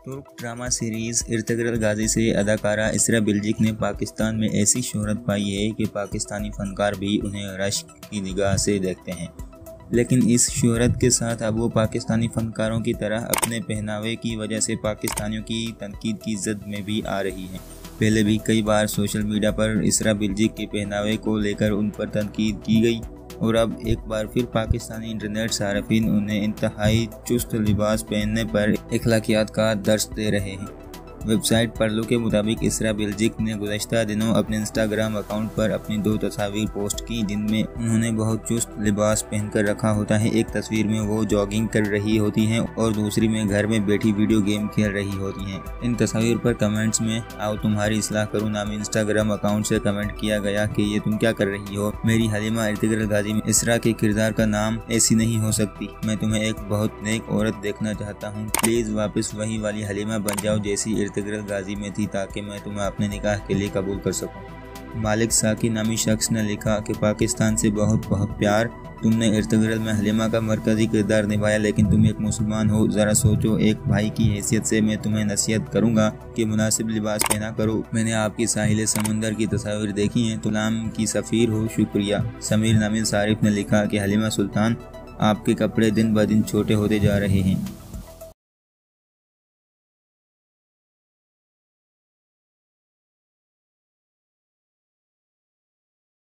तुर्क drama series Ertugrul गाजी से अदाकारा इसरा बिल्जिक ने पाकिस्तान में ऐसी शोहरत पाई है कि पाकिस्तानी फनकार भी उन्हें रश्क की निगाह से देखते हैं। लेकिन इस शोहरत के साथ अब वो पाकिस्तानी फनकारों की तरह अपने पहनावे की वजह से पाकिस्तानियों की तनकीद की जद में भी आ रही हैं। पहले भी कई बार सोशल मीडिया पर इसरा बिल्जिक के पहनावे को लेकर उन पर तनकीद की गई और अब एक बार फिर पाकिस्तानी इंटरनेट सार्फिन उन्हें इंतहाई चुस्त लिबास पहनने पर अखलाकियात का दर्स दे रहे हैं। वेबसाइट परलू के मुताबिक इसरा बिल्जिक ने गुज़श्ता दिनों अपने इंस्टाग्राम अकाउंट पर अपनी 2 तस्वीर पोस्ट की जिनमें उन्होंने बहुत चुस्त लिबास पहनकर रखा होता है। एक तस्वीर में वो जॉगिंग कर रही होती हैं और दूसरी में घर में बैठी वीडियो गेम खेल रही होती हैं। इन तस्वीर पर कमेंट्स में आओ तुम्हारी इस्लाह करूँ नामी इंस्टाग्राम अकाउंट से कमेंट किया गया कि ये तुम क्या कर रही हो, मेरी हलीमा इर्तुगरुल गाजी में इसरा के किरदार का नाम ऐसी नहीं हो सकती, मैं एक बहुत नेक औरत देखना चाहता हूँ, प्लीज़ वापस वही वाली हलीमा बन जाओ जैसी इर्तुगरुल गाजी में थी ताकि मैं तुम्हें अपने निकाह के लिए कबूल कर सकूं। मालिक साकी नामी शख्स ने लिखा कि पाकिस्तान से बहुत बहुत प्यार, तुमने इर्तुगरुल में हलीमा का मरकजी किरदार निभाया लेकिन तुम एक मुसलमान हो, ज़रा सोचो। एक भाई की हैसियत से मैं तुम्हें नसीहत करूंगा कि मुनासिब लिबास पहना करो। मैंने आपकी साहिल समंदर की तस्वीर देखी हैं, तुलाम की सफ़ीर हो, शुक्रिया। समीर नामी सारिफ ने लिखा कि हलीमा सुल्तान, आपके कपड़े दिन ब दिन छोटे होते जा रहे हैं।